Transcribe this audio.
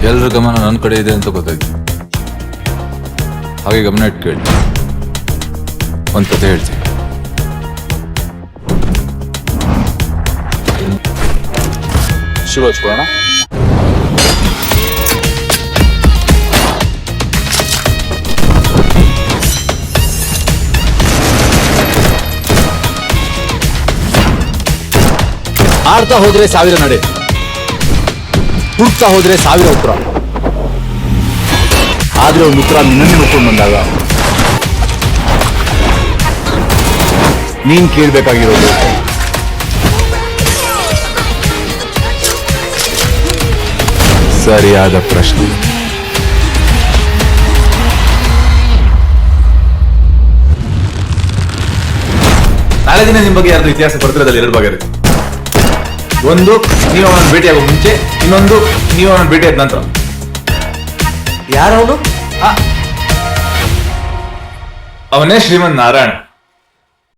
ಎಲ್ಲರ ಗಮನ ನನ್ನ ಕಡೆ ಇದೆ ಅಂತ ಗೊತ್ತಾಯ್ತು. ಹಾಗೆ ಗಮನ ಇಟ್ಟು ಕೇಳಿ. ಒಂದು ಕತೆ ಹೇಳ್ತೀನಿ. ಶಿವ ಹಚ್ಕೊಳ್ಳೋಣ. ಆಡ್ತಾ ಹೋದ್ರೆ 1000 ನಡೆ, ಹುಡುಕ್ತಾ ಹೋದ್ರೆ 1000 ಉತ್ತರ. ಆದ್ರೆ ಒಂದು ಉತ್ತರ ನಿನ್ನೆ ನೋಡ್ಕೊಂಡು ಬಂದಾಗ ನೀನ್ ಕೇಳ್ಬೇಕಾಗಿರೋದು ಸರಿಯಾದ ಪ್ರಶ್ನೆ. ನಾಳೆ ದಿನ ನಿಮ್ ಬಗ್ಗೆ ಯಾರ್ದು ಇತಿಹಾಸ ಬರ್ತಿರೋದಲ್ಲಿ 2 ಭಾಗ ಇರುತ್ತೆ. ಒಂದು, ನೀವು ಅವನನ್ನು ಭೇಟಿಯಾಗೋ ಮುಂಚೆ, ಇನ್ನೊಂದು ನೀವು ಅವನನ್ನು ಭೇಟಿಯಾದ ನಂತರ. ಯಾರವನು? ಅವನೇ ಶ್ರೀಮನ್ ನಾರಾಯಣ.